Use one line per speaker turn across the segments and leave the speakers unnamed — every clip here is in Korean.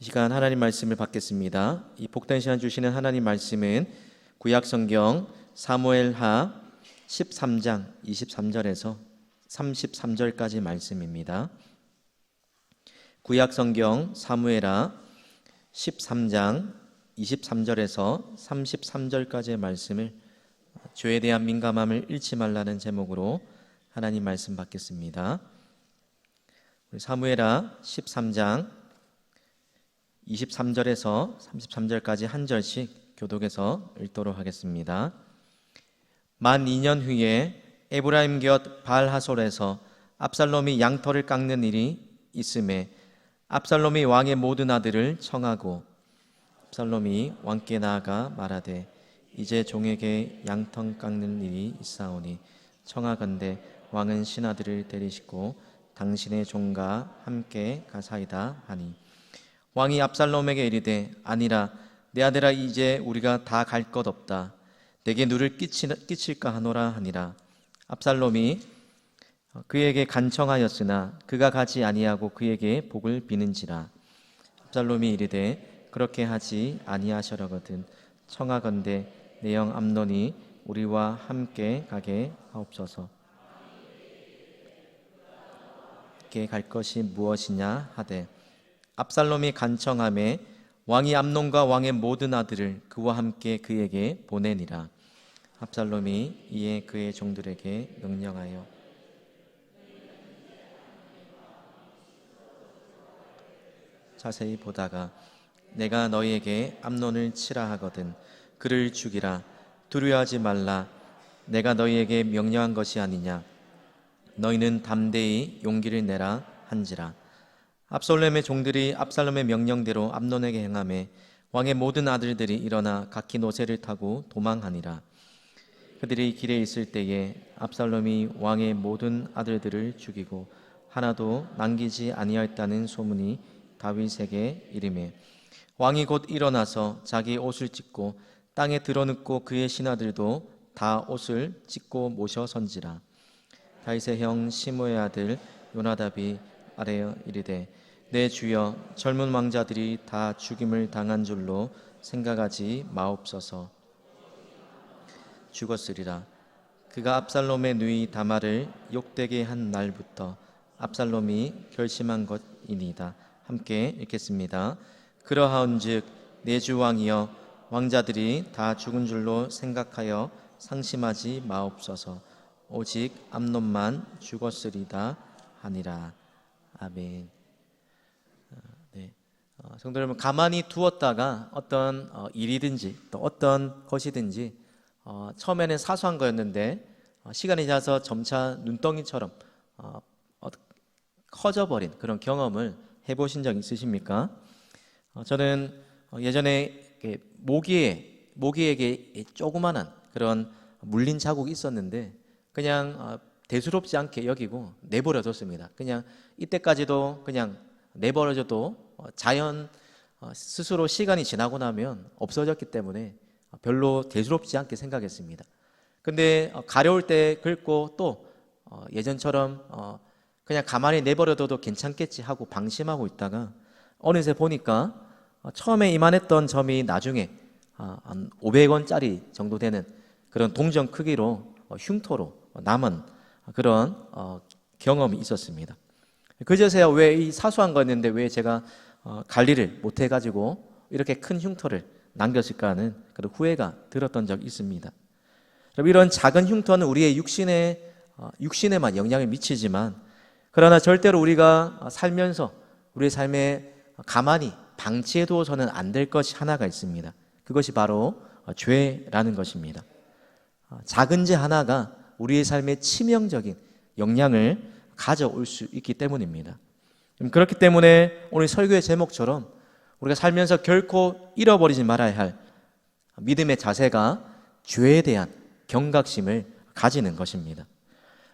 이 시간 하나님 말씀을 받겠습니다. 이 복된 시간 주시는 하나님 말씀은 구약성경 사무엘하 13장 23절에서 33절까지 말씀입니다. 구약성경 사무엘하 13장 23절에서 33절까지의 말씀을 죄에 대한 민감함을 잃지 말라는 제목으로 하나님 말씀 받겠습니다. 우리 사무엘하 13장 23절에서 33절까지 한 절씩 교독해서 읽도록 하겠습니다. 만 2년 후에 에브라임 곁 발하솔에서 압살롬이 양털을 깎는 일이 있음에 압살롬이 왕의 모든 아들을 청하고 압살롬이 왕께 나아가 말하되 이제 종에게 양털 깎는 일이 있사오니 청하건대 왕은 신하들을 데리시고 당신의 종과 함께 가사이다 하니 왕이 압살롬에게 이르되 아니라 내 아들아 이제 우리가 다 갈 것 없다. 내게 누를 끼칠까 하노라 하니라. 압살롬이 그에게 간청하였으나 그가 가지 아니하고 그에게 복을 비는지라. 압살롬이 이르되 그렇게 하지 아니하시려거든 청하건대 내 형 암논이 우리와 함께 가게 하옵소서. 함께 갈 것이 무엇이냐 하되 압살롬이 간청하매 왕이 암논과 왕의 모든 아들을 그와 함께 그에게 보내니라. 압살롬이 이에 그의 종들에게 명령하여 자세히 보다가 내가 너희에게 암논을 치라 하거든 그를 죽이라. 두려워하지 말라. 내가 너희에게 명령한 것이 아니냐. 너희는 담대히 용기를 내라 한지라. 압살롬의 종들이 압살롬의 명령대로 암논에게 행하매 왕의 모든 아들들이 일어나 각기 노새를 타고 도망하니라. 그들이 길에 있을 때에 압살롬이 왕의 모든 아들들을 죽이고 하나도 남기지 아니하였다는 소문이 다윗에게 이르매 왕이 곧 일어나서 자기 옷을 찢고 땅에 드러눕고 그의 신하들도 다 옷을 찢고 모셔 선지라. 다윗의 형 시므의 아들 요나답이 아뢰어 이르되 내 주여 젊은 왕자들이 다 죽임을 당한 줄로 생각하지 마옵소서. 죽었으리라. 그가 압살롬의 누이 다말을 욕되게 한 날부터 압살롬이 결심한 것이니이다. 함께 읽겠습니다. 그러하온즉 내 주 왕이여 왕자들이 다 죽은 줄로 생각하여 상심하지 마옵소서. 오직 암논만 죽었으리다 하니라. 아멘. 성도 여러분, 가만히 두었다가 어떤 일이든지 또 어떤 것이든지 처음에는 사소한 거였는데 시간이 지나서 점차 눈덩이처럼 커져버린 그런 경험을 해보신 적 있으십니까? 저는 예전에 모기에게 조그마한 그런 물린 자국이 있었는데 그냥 대수롭지 않게 여기고 내버려뒀습니다. 그냥 이때까지도 그냥 내버려져도 자연 스스로 시간이 지나고 나면 없어졌기 때문에 별로 대수롭지 않게 생각했습니다. 근데 가려울 때 긁고 또 예전처럼 그냥 가만히 내버려둬도 괜찮겠지 하고 방심하고 있다가 어느새 보니까 처음에 이만했던 점이 나중에 한 500원짜리 정도 되는 그런 동전 크기로 흉터로 남은 그런 경험이 있었습니다. 그저서야 왜 이 사소한 거였는데 왜 제가 관리를 못 해가지고 이렇게 큰 흉터를 남겼을까 하는 그런 후회가 들었던 적이 있습니다. 이런 작은 흉터는 우리의 육신에만 영향을 미치지만 그러나 절대로 우리가 살면서 우리의 삶에 가만히 방치해 두어서는 안 될 것이 하나가 있습니다. 그것이 바로 죄라는 것입니다. 작은 죄 하나가 우리의 삶에 치명적인 영향을 가져올 수 있기 때문입니다. 그렇기 때문에 오늘 설교의 제목처럼 우리가 살면서 결코 잃어버리지 말아야 할 믿음의 자세가 죄에 대한 경각심을 가지는 것입니다.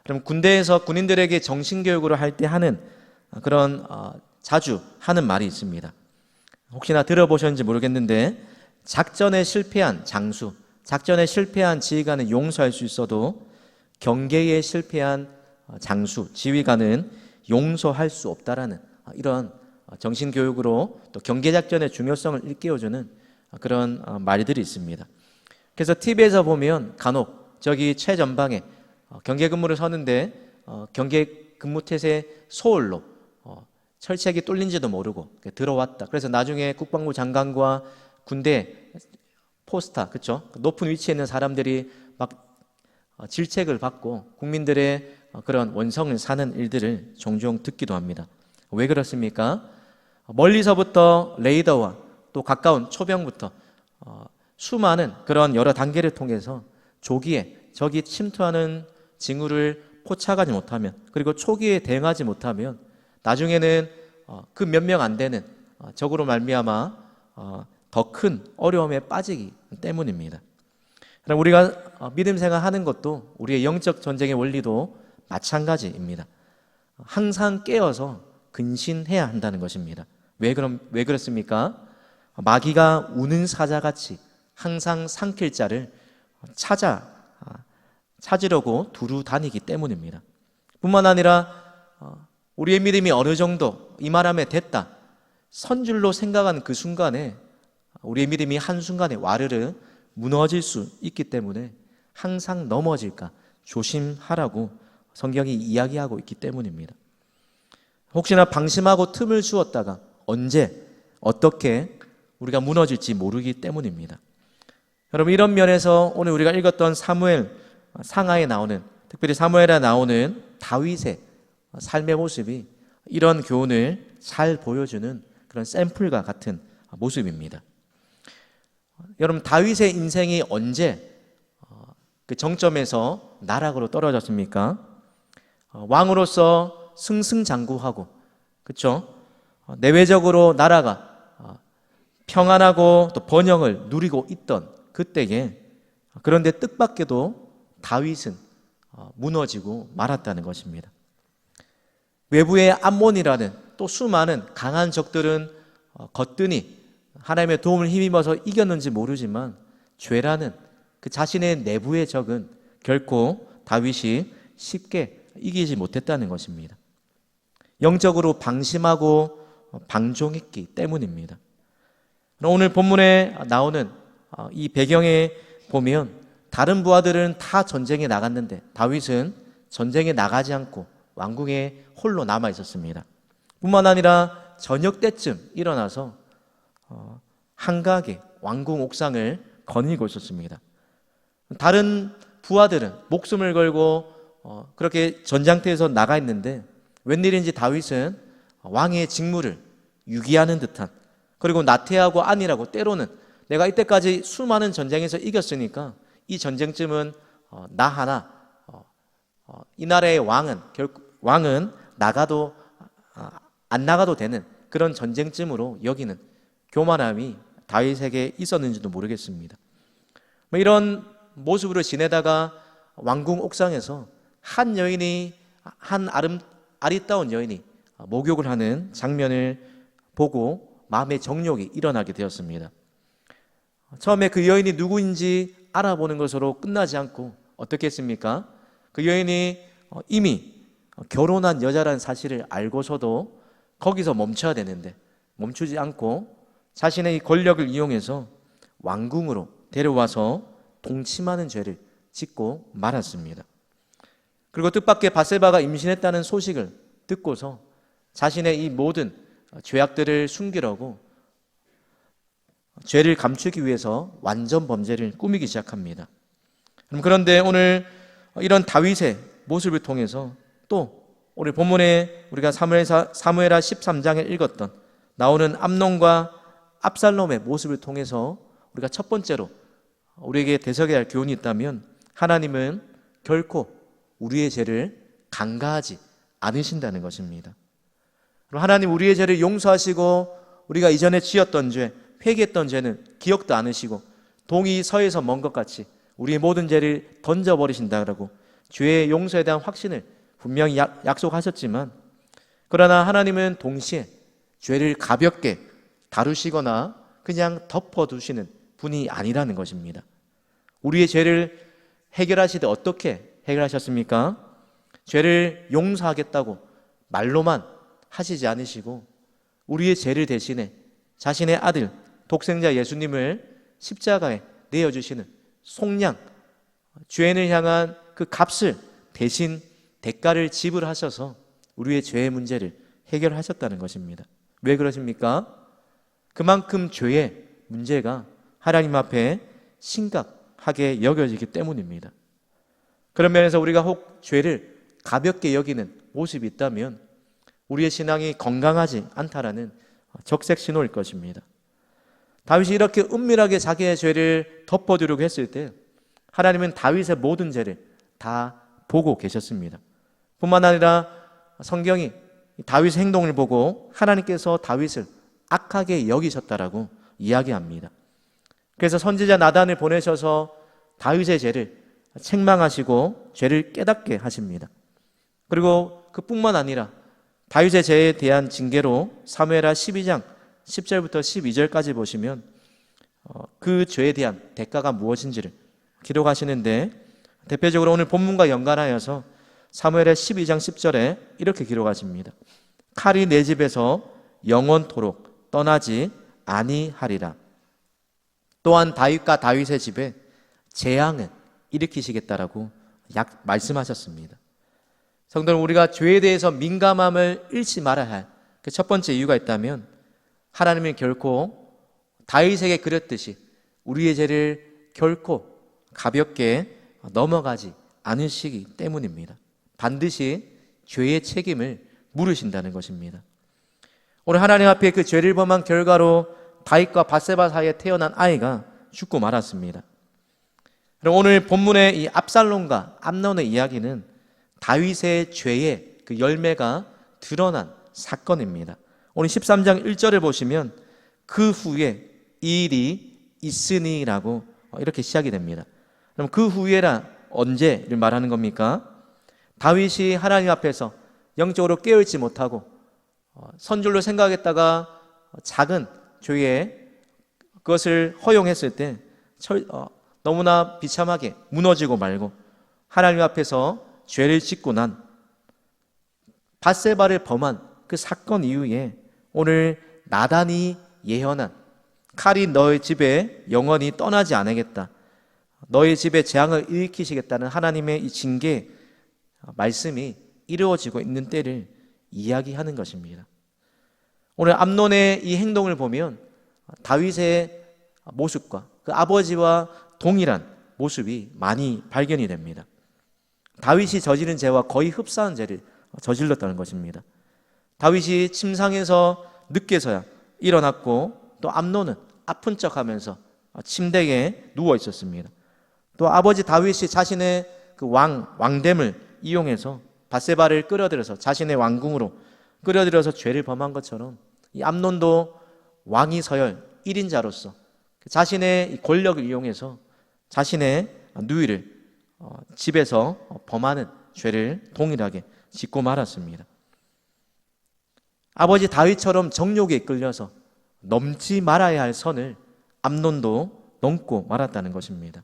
그럼 군대에서 군인들에게 정신교육을 할 때 하는 그런 자주 하는 말이 있습니다. 혹시나 들어보셨는지 모르겠는데 작전에 실패한 장수, 작전에 실패한 지휘관은 용서할 수 있어도 경계에 실패한 장수, 지휘관은 용서할 수 없다라는 이런 정신교육으로 또 경계작전의 중요성을 일깨워주는 그런 말들이 있습니다. 그래서 TV에서 보면 간혹 저기 최전방에 경계근무를 서는데 경계근무태세 소홀로 철책이 뚫린지도 모르고 들어왔다. 그래서 나중에 국방부 장관과 군대 포스타, 그렇죠? 높은 위치에 있는 사람들이 막 질책을 받고 국민들의 그런 원성을 사는 일들을 종종 듣기도 합니다. 왜 그렇습니까? 멀리서부터 레이더와 또 가까운 초병부터 수많은 그런 여러 단계를 통해서 조기에 적이 침투하는 징후를 포착하지 못하면, 그리고 초기에 대응하지 못하면 나중에는 그 몇 명 안 되는 적으로 말미암아 더 큰 어려움에 빠지기 때문입니다. 그럼 우리가 믿음 생활하는 것도 우리의 영적 전쟁의 원리도 마찬가지입니다. 항상 깨어서 근신해야 한다는 것입니다. 왜 그렇습니까? 마귀가 우는 사자같이 항상 삼킬 자를 찾으려고 두루 다니기 때문입니다. 뿐만 아니라 우리의 믿음이 어느 정도 이만함에 됐다, 선줄로 생각한 그 순간에 우리의 믿음이 한순간에 와르르 무너질 수 있기 때문에 항상 넘어질까 조심하라고 성경이 이야기하고 있기 때문입니다. 혹시나 방심하고 틈을 주었다가 언제 어떻게 우리가 무너질지 모르기 때문입니다. 여러분, 이런 면에서 오늘 우리가 읽었던 사무엘 상하에 나오는, 특별히 사무엘에 나오는 다윗의 삶의 모습이 이런 교훈을 잘 보여주는 그런 샘플과 같은 모습입니다. 여러분, 다윗의 인생이 언제 그 정점에서 나락으로 떨어졌습니까? 왕으로서 승승장구하고, 그렇죠? 내외적으로 나라가 평안하고 또 번영을 누리고 있던 그때에, 그런데 뜻밖에도 다윗은 무너지고 말았다는 것입니다. 외부의 암몬이라는 또 수많은 강한 적들은 거뜬히 하나님의 도움을 힘입어서 이겼는지 모르지만 죄라는 그 자신의 내부의 적은 결코 다윗이 쉽게 이기지 못했다는 것입니다. 영적으로 방심하고 방종했기 때문입니다. 오늘 본문에 나오는 이 배경에 보면 다른 부하들은 다 전쟁에 나갔는데 다윗은 전쟁에 나가지 않고 왕궁에 홀로 남아 있었습니다. 뿐만 아니라 저녁 때쯤 일어나서 한가하게 왕궁 옥상을 거닐고 있었습니다. 다른 부하들은 목숨을 걸고 그렇게 전장터에서 나가 있는데 웬일인지 다윗은 왕의 직무를 유기하는 듯한, 그리고 나태하고 안일하고, 때로는 내가 이때까지 수많은 전쟁에서 이겼으니까 이 전쟁쯤은 나 하나, 이 나라의 왕은 나가도 안 나가도 되는 그런 전쟁쯤으로 여기는 교만함이 다윗에게 있었는지도 모르겠습니다. 이런 모습으로 지내다가 왕궁 옥상에서 한 아리따운 여인이 목욕을 하는 장면을 보고 마음의 정욕이 일어나게 되었습니다. 처음에 그 여인이 누구인지 알아보는 것으로 끝나지 않고 어떻게 했습니까? 그 여인이 이미 결혼한 여자라는 사실을 알고서도 거기서 멈춰야 되는데 멈추지 않고 자신의 이 권력을 이용해서 왕궁으로 데려와서 동침하는 죄를 짓고 말았습니다. 그리고 뜻밖의 밧세바가 임신했다는 소식을 듣고서 자신의 이 모든 죄악들을 숨기려고 죄를 감추기 위해서 완전 범죄를 꾸미기 시작합니다. 그런데 오늘 이런 다윗의 모습을 통해서 또 오늘 본문에 우리가 사무엘하 13장에 읽었던 나오는 암논과 압살롬의 모습을 통해서 우리가 첫 번째로 우리에게 대적해야 할 교훈이 있다면, 하나님은 결코 우리의 죄를 간과하지 않으신다는 것입니다. 하나님 우리의 죄를 용서하시고 우리가 이전에 지었던 죄, 회개했던 죄는 기억도 않으시고 동이 서에서 먼 것 같이 우리의 모든 죄를 던져버리신다고 죄의 용서에 대한 확신을 분명히 약속하셨지만, 그러나 하나님은 동시에 죄를 가볍게 다루시거나 그냥 덮어두시는 분이 아니라는 것입니다. 우리의 죄를 해결하시되 어떻게 해결하셨습니까? 죄를 용서하겠다고 말로만 하시지 않으시고 우리의 죄를 대신해 자신의 아들 독생자 예수님을 십자가에 내어주시는 속량, 죄인을 향한 그 값을 대신 대가를 지불하셔서 우리의 죄의 문제를 해결하셨다는 것입니다. 왜 그러십니까? 그만큼 죄의 문제가 하나님 앞에 심각하게 여겨지기 때문입니다. 그런 면에서 우리가 혹 죄를 가볍게 여기는 모습이 있다면 우리의 신앙이 건강하지 않다라는 적색 신호일 것입니다. 다윗이 이렇게 은밀하게 자기의 죄를 덮어두려고 했을 때 하나님은 다윗의 모든 죄를 다 보고 계셨습니다. 뿐만 아니라 성경이 다윗의 행동을 보고 하나님께서 다윗을 악하게 여기셨다라고 이야기합니다. 그래서 선지자 나단을 보내셔서 다윗의 죄를 책망하시고 죄를 깨닫게 하십니다. 그리고 그뿐만 아니라 다윗의 죄에 대한 징계로 사무엘하 12장 10절부터 12절까지 보시면 그 죄에 대한 대가가 무엇인지를 기록하시는데, 대표적으로 오늘 본문과 연관하여서 사무엘하 12장 10절에 이렇게 기록하십니다. 칼이 내 집에서 영원토록 떠나지 아니하리라. 또한 다윗과 다윗의 집에 재앙을 일으키시겠다라고 말씀하셨습니다. 성도는 우리가 죄에 대해서 민감함을 잃지 말아야 할 그 첫 번째 이유가 있다면 하나님은 결코 다윗에게 그랬듯이 우리의 죄를 결코 가볍게 넘어가지 않으시기 때문입니다. 반드시 죄의 책임을 물으신다는 것입니다. 오늘 하나님 앞에 그 죄를 범한 결과로 다윗과 밧세바 사이에 태어난 아이가 죽고 말았습니다. 그럼 오늘 본문의 이 압살롬과 암논의 이야기는 다윗의 죄의 그 열매가 드러난 사건입니다. 오늘 13장 1절을 보시면 그 후에 이 일이 있으니라고 이렇게 시작이 됩니다. 그럼 그 후에라 언제를 말하는 겁니까? 다윗이 하나님 앞에서 영적으로 깨어있지 못하고 선줄로 생각했다가 작은 죄에 그것을 허용했을 때 너무나 비참하게 무너지고 말고 하나님 앞에서 죄를 짓고 난 밧세바를 범한 그 사건 이후에 오늘 나단이 예언한 칼이 너의 집에 영원히 떠나지 않겠다, 너의 집에 재앙을 일으키시겠다는 하나님의 이 징계 말씀이 이루어지고 있는 때를 이야기하는 것입니다. 오늘 암논의 이 행동을 보면 다윗의 모습과 그 아버지와 동일한 모습이 많이 발견이 됩니다. 다윗이 저지른 죄와 거의 흡사한 죄를 저질렀다는 것입니다. 다윗이 침상에서 늦게서야 일어났고 또 암논은 아픈 척하면서 침대에 누워 있었습니다. 또 아버지 다윗이 자신의 그 왕됨을 이용해서 밧세바를 끌어들여서 자신의 왕궁으로 끌어들여서 죄를 범한 것처럼 이 암논도 왕위 서열 1인자로서 자신의 권력을 이용해서 자신의 누이를 집에서 범하는 죄를 동일하게 짓고 말았습니다. 아버지 다윗처럼 정욕에 이끌려서 넘지 말아야 할 선을 암논도 넘고 말았다는 것입니다.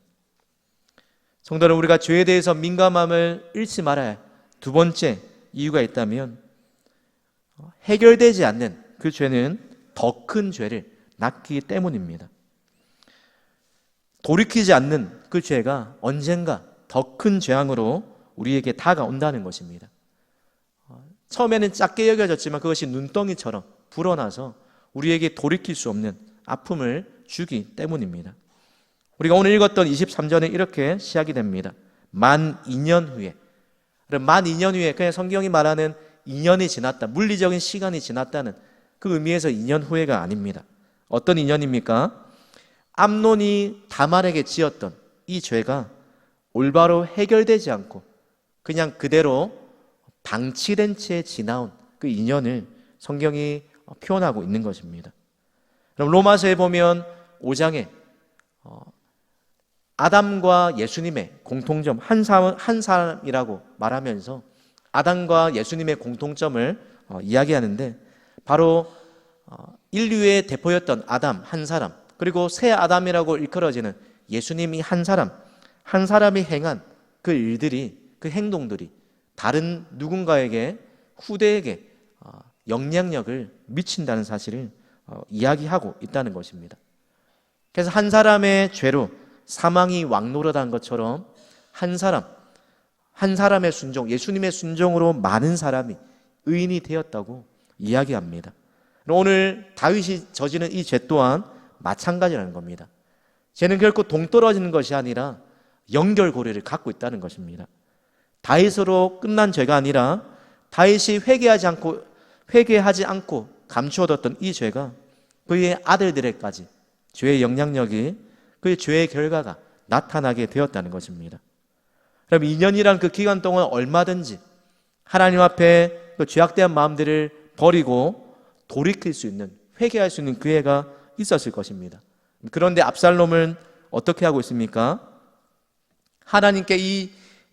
성도는 우리가 죄에 대해서 민감함을 잃지 말아야 할 두 번째 이유가 있다면 해결되지 않는 그 죄는 더 큰 죄를 낳기 때문입니다. 돌이키지 않는 그 죄가 언젠가 더 큰 재앙으로 우리에게 다가온다는 것입니다. 처음에는 작게 여겨졌지만 그것이 눈덩이처럼 불어나서 우리에게 돌이킬 수 없는 아픔을 주기 때문입니다. 우리가 오늘 읽었던 23절은 이렇게 시작이 됩니다. 만 2년 후에. 만 2년 후에 그냥 성경이 말하는 2년이 지났다, 물리적인 시간이 지났다는 그 의미에서 2년 후에가 아닙니다. 어떤 2년입니까? 암논이 다말에게 지었던 이 죄가 올바로 해결되지 않고 그냥 그대로 방치된 채 지나온 그 2년을 성경이 표현하고 있는 것입니다. 그럼 로마서에 보면 5장에 아담과 예수님의 공통점, 한 사람이라고 말하면서 아담과 예수님의 공통점을 이야기하는데 바로 인류의 대표였던 아담 한 사람, 그리고 새 아담이라고 일컬어지는 예수님이 한 사람이 행한 그 일들이, 그 행동들이 다른 누군가에게, 후대에게 영향력을 미친다는 사실을 이야기하고 있다는 것입니다. 그래서 한 사람의 죄로 사망이 왕노릇한 것처럼 한 사람의 순종, 예수님의 순종으로 많은 사람이 의인이 되었다고 이야기합니다. 오늘 다윗이 저지른 이 죄 또한 마찬가지라는 겁니다. 죄는 결코 동떨어지는 것이 아니라 연결고리를 갖고 있다는 것입니다. 다윗으로 끝난 죄가 아니라 다윗이 회개하지 않고 감추어뒀던 이 죄가 그의 아들들에까지 죄의 영향력이, 그의 죄의 결과가 나타나게 되었다는 것입니다. 그럼 2년이란 그 기간 동안 얼마든지 하나님 앞에 그 죄악된 마음들을 버리고 돌이킬 수 있는, 회개할 수 있는 기회가 있었을 것입니다. 그런데 압살롬은 어떻게 하고 있습니까? 하나님께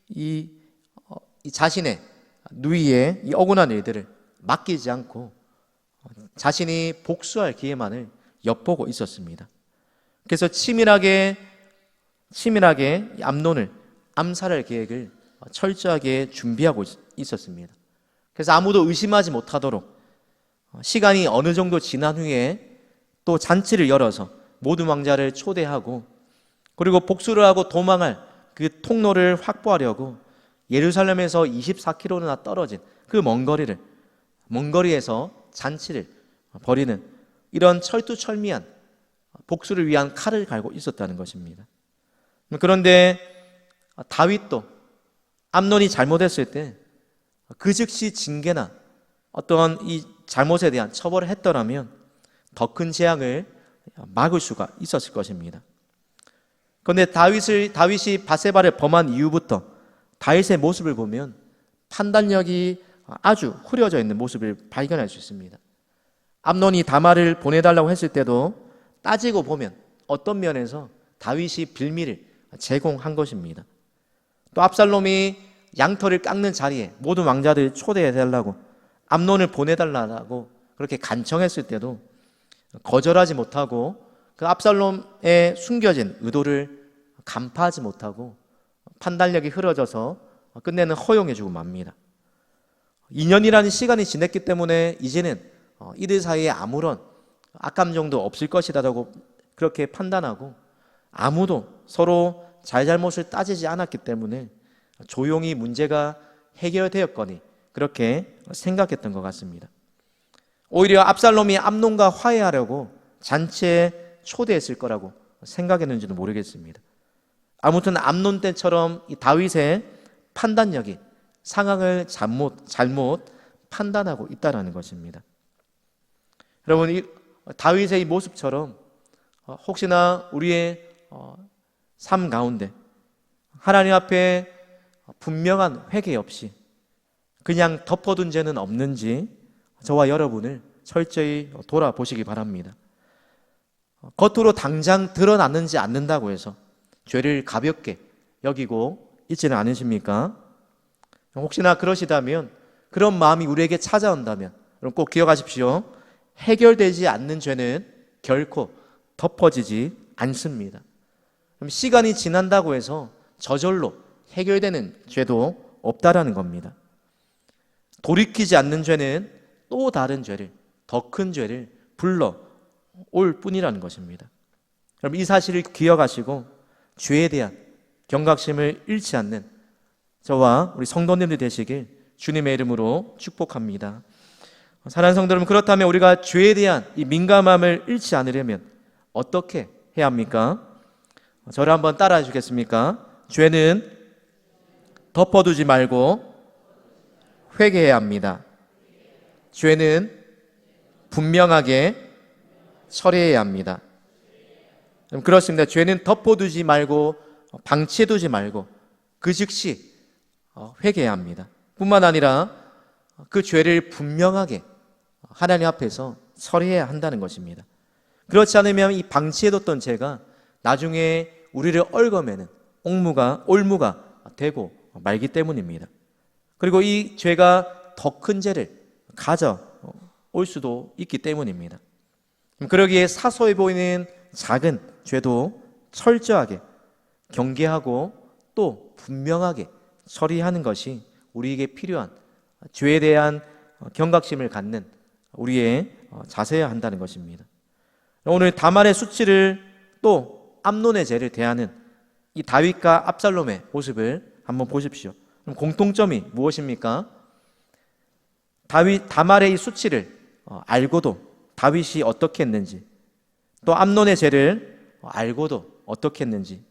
이 자신의 누이의 이 억울한 일들을 맡기지 않고 자신이 복수할 기회만을 엿보고 있었습니다. 그래서 치밀하게 암논을 암살할 계획을 철저하게 준비하고 있었습니다. 그래서 아무도 의심하지 못하도록 시간이 어느 정도 지난 후에 또 잔치를 열어서 모든 왕자를 초대하고, 그리고 복수를 하고 도망할 그 통로를 확보하려고 예루살렘에서 24km나 떨어진 그 먼 거리에서 잔치를 벌이는 이런 철두철미한 복수를 위한 칼을 갈고 있었다는 것입니다. 그런데 다윗도 암논이 잘못했을 때 그 즉시 징계나 어떤 이 잘못에 대한 처벌을 했더라면 더 큰 재앙을 막을 수가 있었을 것입니다. 그런데 다윗이 밧세바를 범한 이후부터 다윗의 모습을 보면 판단력이 아주 흐려져 있는 모습을 발견할 수 있습니다. 암논이 다말을 보내달라고 했을 때도 따지고 보면 어떤 면에서 다윗이 빌미를 제공한 것입니다. 또 압살롬이 양털을 깎는 자리에 모든 왕자들 초대해달라고, 암논을 보내달라고 그렇게 간청했을 때도 거절하지 못하고 그 압살롬의 숨겨진 의도를 간파하지 못하고 판단력이 흐려져서 끝내는 허용해주고 맙니다. 2년이라는 시간이 지났기 때문에 이제는 이들 사이에 아무런 악감정도 없을 것이라고 그렇게 판단하고, 아무도 서로 잘잘못을 따지지 않았기 때문에 조용히 문제가 해결되었거니 그렇게 생각했던 것 같습니다. 오히려 압살롬이 암논과 화해하려고 잔치에 초대했을 거라고 생각했는지도 모르겠습니다. 아무튼 암논 때처럼 이 다윗의 판단력이 상황을 잘못 판단하고 있다는 것입니다. 여러분, 이 다윗의 이 모습처럼 혹시나 우리의 삶 가운데 하나님 앞에 분명한 회개 없이 그냥 덮어둔 죄는 없는지 저와 여러분을 철저히 돌아보시기 바랍니다. 겉으로 당장 드러났는지 않는다고 해서 죄를 가볍게 여기고 있지는 않으십니까? 혹시나 그러시다면, 그런 마음이 우리에게 찾아온다면 여러분 꼭 기억하십시오. 해결되지 않는 죄는 결코 덮어지지 않습니다. 시간이 지난다고 해서 저절로 해결되는 죄도 없다라는 겁니다. 돌이키지 않는 죄는 또 다른 죄를, 더 큰 죄를 불러올 뿐이라는 것입니다. 여러분, 이 사실을 기억하시고 죄에 대한 경각심을 잃지 않는 저와 우리 성도님들 되시길 주님의 이름으로 축복합니다. 사랑하는 성도 여러분, 그렇다면 우리가 죄에 대한 이 민감함을 잃지 않으려면 어떻게 해야 합니까? 저를 한번 따라해 주겠습니까? 죄는 덮어두지 말고 회개해야 합니다. 죄는 분명하게 처리해야 합니다. 그렇습니다. 죄는 덮어두지 말고 방치해두지 말고 그 즉시 회개해야 합니다. 뿐만 아니라 그 죄를 분명하게 하나님 앞에서 처리해야 한다는 것입니다. 그렇지 않으면 이 방치해뒀던 죄가 나중에 우리를 얽어매는 올무가 되고 말기 때문입니다. 그리고 이 죄가 더 큰 죄를 가져올 수도 있기 때문입니다. 그러기에 사소해 보이는 작은 죄도 철저하게 경계하고 또 분명하게 처리하는 것이 우리에게 필요한, 죄에 대한 경각심을 갖는 우리의 자세해야 한다는 것입니다. 오늘 다말의 수치를 또 암논의 죄를 대하는 이 다윗과 압살롬의 모습을 한번 보십시오. 그럼 공통점이 무엇입니까? 다말의 이 수치를 알고도 다윗이 어떻게 했는지, 또 암논의 죄를 알고도 어떻게 했는지,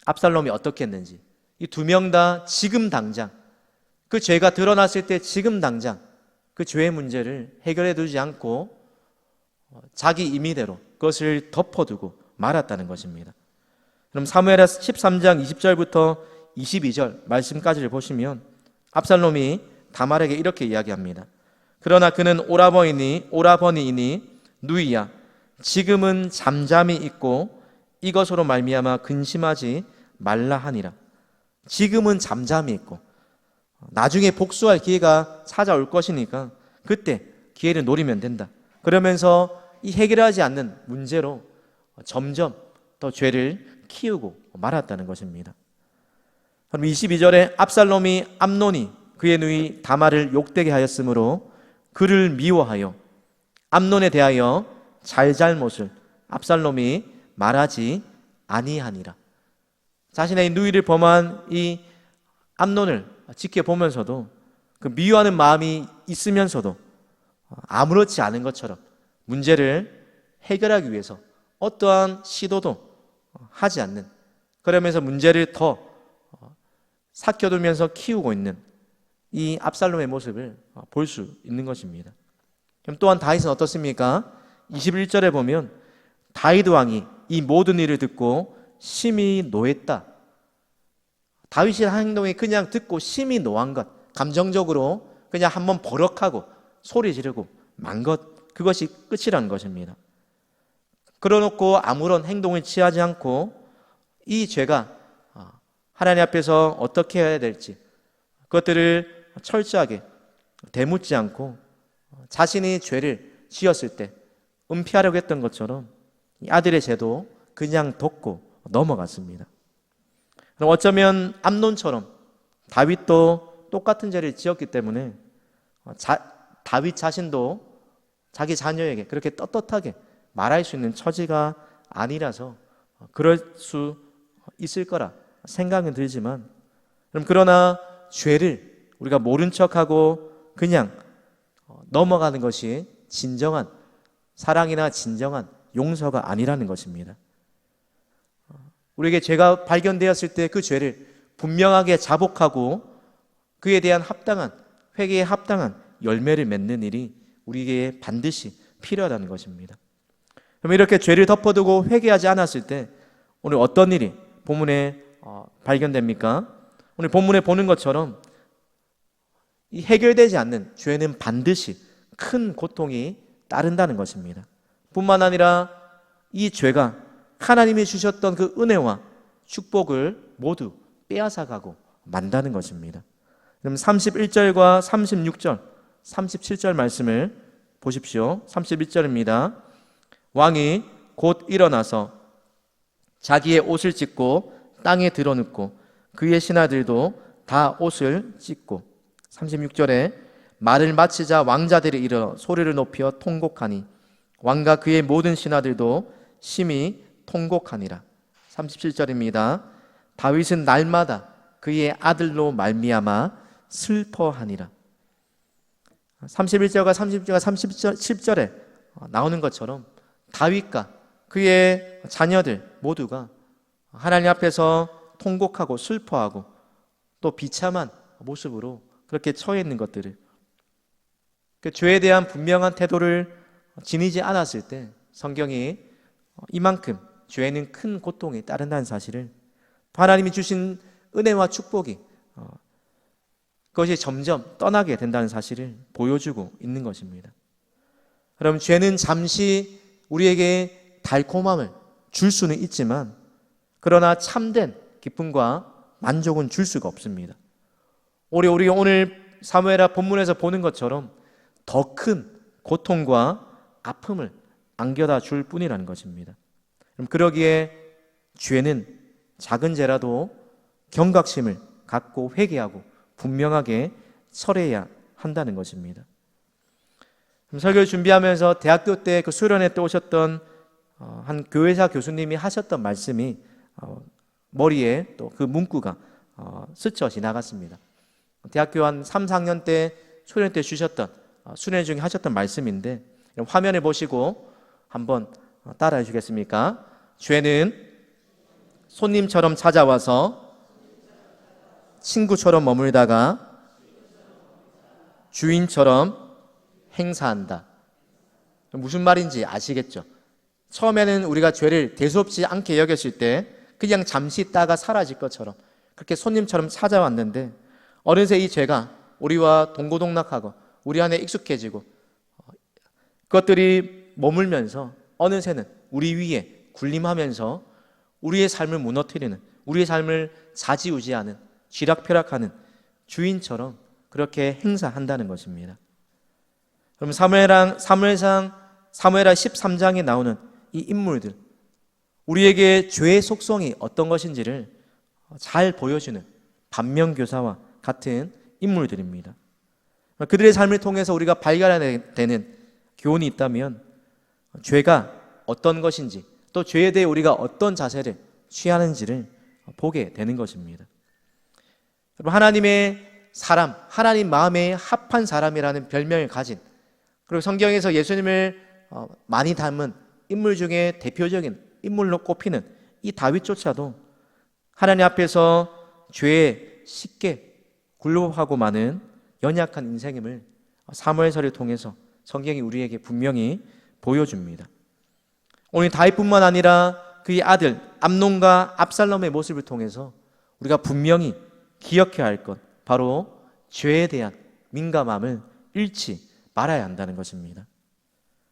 압살롬이 어떻게 했는지, 이 두 명 다 지금 당장 그 죄가 드러났을 때 지금 당장 그 죄의 문제를 해결해 두지 않고 자기 임의대로 그것을 덮어두고 말았다는 것입니다. 그럼 사무엘하 13장 20절부터 22절 말씀까지를 보시면 압살롬이 다말에게 이렇게 이야기합니다. 그러나 그는 오라버니이니 누이야 지금은 잠잠히 있고 이것으로 말미암아 근심하지 말라 하니라. 지금은 잠잠히 있고 나중에 복수할 기회가 찾아올 것이니까 그때 기회를 노리면 된다. 그러면서 이 해결하지 않는 문제로 점점 더 죄를 키우고 말았다는 것입니다. 그럼 22절에 압살롬이 암논이 그의 누이 다말을 욕되게 하였으므로 그를 미워하여 암논에 대하여 잘잘못을 압살롬이 말하지 아니하니라. 자신의 누이를 범한 이 암논을 지켜보면서도 그 미워하는 마음이 있으면서도 아무렇지 않은 것처럼 문제를 해결하기 위해서 어떠한 시도도 하지 않는, 그러면서 문제를 더 삭혀두면서 키우고 있는 이 압살롬의 모습을 볼 수 있는 것입니다. 그럼 또한 다윗은 어떻습니까? 21절에 보면 다윗 왕이 이 모든 일을 듣고 심히 노했다. 다윗의 행동이 그냥 듣고 심히 노한 것, 감정적으로 그냥 한번 버럭하고 소리 지르고 만 것, 그것이 끝이라는 것입니다. 그러놓고 아무런 행동을 취하지 않고 이 죄가 하나님 앞에서 어떻게 해야 될지 그것들을 철저하게 되묻지 않고 자신이 죄를 지었을 때 은폐하려고 했던 것처럼 이 아들의 죄도 그냥 덮고 넘어갔습니다. 그럼 어쩌면 암논처럼 다윗도 똑같은 죄를 지었기 때문에 다윗 자신도 자기 자녀에게 그렇게 떳떳하게 말할 수 있는 처지가 아니라서 그럴 수 있을 거라 생각은 들지만, 그러나 죄를 우리가 모른 척하고 그냥 넘어가는 것이 진정한 사랑이나 진정한 용서가 아니라는 것입니다. 우리에게 죄가 발견되었을 때 그 죄를 분명하게 자복하고 그에 대한 합당한 회개에 합당한 열매를 맺는 일이 우리에게 반드시 필요하다는 것입니다. 그럼 이렇게 죄를 덮어두고 회개하지 않았을 때 오늘 어떤 일이 본문에 발견됩니까? 오늘 본문에 보는 것처럼 이 해결되지 않는 죄는 반드시 큰 고통이 따른다는 것입니다. 뿐만 아니라 이 죄가 하나님이 주셨던 그 은혜와 축복을 모두 빼앗아가고 만다는 것입니다. 그럼 31절과 36절, 37절 말씀을 보십시오. 31절입니다. 왕이 곧 일어나서 자기의 옷을 찢고 땅에 드러눕고 그의 신하들도 다 옷을 찢고, 36절에 말을 마치자 왕자들이 일어 소리를 높여 통곡하니 왕과 그의 모든 신하들도 심히 통곡하니라. 37절입니다. 다윗은 날마다 그의 아들로 말미암아 슬퍼하니라. 31절과 30절과 37절에 나오는 것처럼 다윗과 그의 자녀들 모두가 하나님 앞에서 통곡하고 슬퍼하고 또 비참한 모습으로 그렇게 처해 있는 것들을, 그 죄에 대한 분명한 태도를 지니지 않았을 때 성경이 이만큼 죄에는 큰 고통이 따른다는 사실을, 하나님이 주신 은혜와 축복이 그것이 점점 떠나게 된다는 사실을 보여주고 있는 것입니다. 그럼 죄는 잠시 우리에게 달콤함을 줄 수는 있지만 그러나 참된 기쁨과 만족은 줄 수가 없습니다. 우리가 오늘 사무엘하 본문에서 보는 것처럼 더 큰 고통과 아픔을 안겨다 줄 뿐이라는 것입니다. 그럼 그러기에 죄는 작은 죄라도 경각심을 갖고 회개하고 분명하게 철회해야 한다는 것입니다. 설교를 준비하면서 대학교 때 그 수련회 때 오셨던 한 교회사 교수님이 하셨던 말씀이 머리에 또 그 문구가 스쳐 지나갔습니다. 대학교 한 3, 4학년 때 수련회 때 주셨던 수련회 중에 하셨던 말씀인데, 화면을 보시고 한번 따라해 주겠습니까? 죄는 손님처럼 찾아와서 친구처럼 머물다가 주인처럼 행사한다. 무슨 말인지 아시겠죠? 처음에는 우리가 죄를 대수롭지 않게 여겼을 때 그냥 잠시 있다가 사라질 것처럼 그렇게 손님처럼 찾아왔는데, 어느새 이 죄가 우리와 동고동락하고 우리 안에 익숙해지고 그것들이 머물면서 어느새는 우리 위에 군림하면서 우리의 삶을 무너뜨리는, 우리의 삶을 좌지우지하는, 쥐락펴락하는 주인처럼 그렇게 행사한다는 것입니다. 그럼 사무엘하 13장에 나오는 이 인물들, 우리에게 죄의 속성이 어떤 것인지를 잘 보여주는 반면교사와 같은 인물들입니다. 그들의 삶을 통해서 우리가 발견해야 되는 교훈이 있다면, 죄가 어떤 것인지, 또 죄에 대해 우리가 어떤 자세를 취하는지를 보게 되는 것입니다. 하나님의 사람, 하나님 마음에 합한 사람이라는 별명을 가진, 그리고 성경에서 예수님을 많이 닮은 인물 중에 대표적인 인물로 꼽히는 이 다윗조차도 하나님 앞에서 죄에 쉽게 굴복하고 마는 연약한 인생임을 사무엘서를 통해서 성경이 우리에게 분명히 보여줍니다. 오늘 다윗뿐만 아니라 그의 아들 암논과 압살롬의 모습을 통해서 우리가 분명히 기억해야 할 것, 바로 죄에 대한 민감함을 잃지 말아야 한다는 것입니다.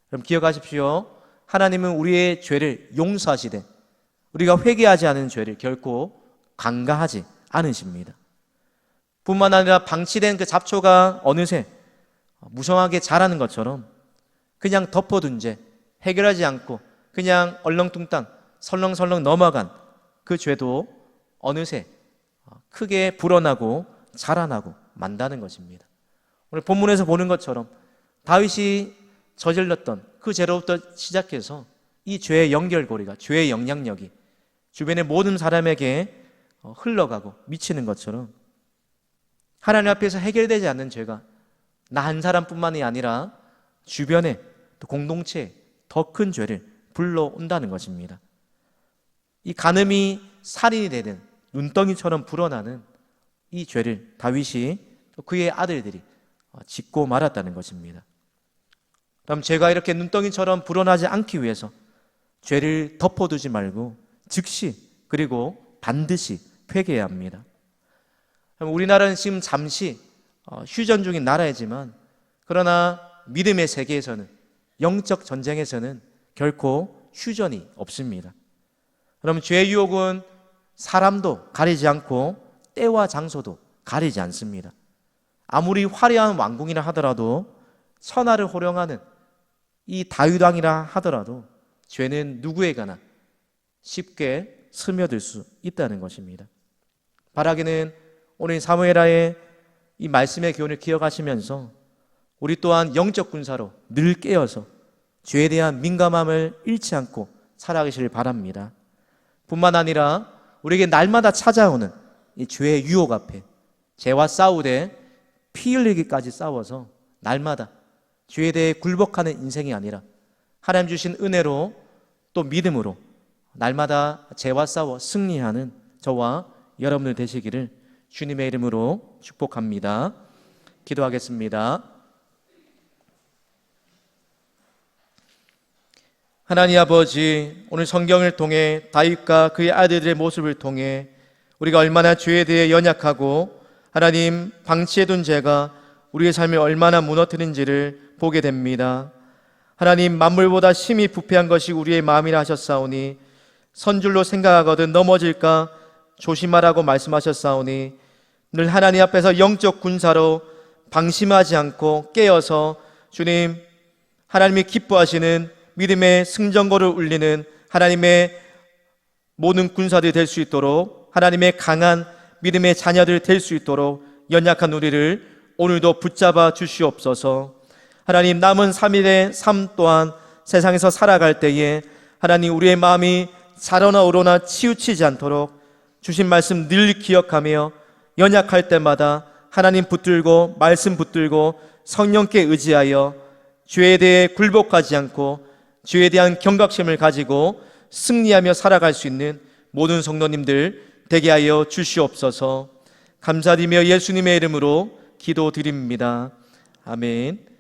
그럼 기억하십시오. 하나님은 우리의 죄를 용서하시되 우리가 회개하지 않은 죄를 결코 간과하지 않으십니다. 뿐만 아니라 방치된 그 잡초가 어느새 무성하게 자라는 것처럼 그냥 덮어둔 죄, 해결하지 않고 그냥 얼렁뚱땅 설렁설렁 넘어간 그 죄도 어느새 크게 불어나고 자라나고 만다는 것입니다. 오늘 본문에서 보는 것처럼 다윗이 저질렀던 그 죄로부터 시작해서 이 죄의 연결고리가, 죄의 영향력이 주변의 모든 사람에게 흘러가고 미치는 것처럼 하나님 앞에서 해결되지 않는 죄가 나 한 사람뿐만이 아니라 주변에 또 공동체에 더 큰 죄를 불러온다는 것입니다. 이 간음이 살인이 되는 눈덩이처럼 불어나는 이 죄를 다윗이 또 그의 아들들이 짓고 말았다는 것입니다. 그럼 죄가 이렇게 눈덩이처럼 불어나지 않기 위해서 죄를 덮어두지 말고 즉시 그리고 반드시 회개해야 합니다. 우리나라는 지금 잠시 휴전 중인 나라이지만, 그러나 믿음의 세계에서는, 영적 전쟁에서는 결코 휴전이 없습니다. 그럼 죄의 유혹은 사람도 가리지 않고 때와 장소도 가리지 않습니다. 아무리 화려한 왕궁이라 하더라도, 천하를 호령하는 이 다윗왕이라 하더라도 죄는 누구에게나 쉽게 스며들 수 있다는 것입니다. 바라기는 오늘 사무엘하의 이 말씀의 교훈을 기억하시면서 우리 또한 영적 군사로 늘 깨어서 죄에 대한 민감함을 잃지 않고 살아가시길 바랍니다. 뿐만 아니라 우리에게 날마다 찾아오는 이 죄의 유혹 앞에 죄와 싸우되 피 흘리기까지 싸워서 날마다 죄에 대해 굴복하는 인생이 아니라 하나님 주신 은혜로 또 믿음으로 날마다 죄와 싸워 승리하는 저와 여러분들 되시기를 주님의 이름으로 축복합니다. 기도하겠습니다. 하나님 아버지, 오늘 성경을 통해 다윗과 그의 아들들의 모습을 통해 우리가 얼마나 죄에 대해 연약하고 하나님 방치해둔 죄가 우리의 삶을 얼마나 무너뜨린지를 보게 됩니다. 하나님, 만물보다 심히 부패한 것이 우리의 마음이라 하셨사오니 선줄로 생각하거든 넘어질까 조심하라고 말씀하셨사오니 늘 하나님 앞에서 영적 군사로 방심하지 않고 깨어서 주님, 하나님이 기뻐하시는 믿음의 승전거를 울리는 하나님의 모든 군사들이 될 수 있도록, 하나님의 강한 믿음의 자녀들 될 수 있도록 연약한 우리를 오늘도 붙잡아 주시옵소서. 하나님, 남은 3일의 삶 또한 세상에서 살아갈 때에 하나님, 우리의 마음이 자로나 우로나 치우치지 않도록 주신 말씀 늘 기억하며 연약할 때마다 하나님 붙들고 말씀 붙들고 성령께 의지하여 죄에 대해 굴복하지 않고 죄에 대한 경각심을 가지고 승리하며 살아갈 수 있는 모든 성도님들 되게 하여 주시옵소서. 감사드리며 예수님의 이름으로 기도드립니다. 아멘.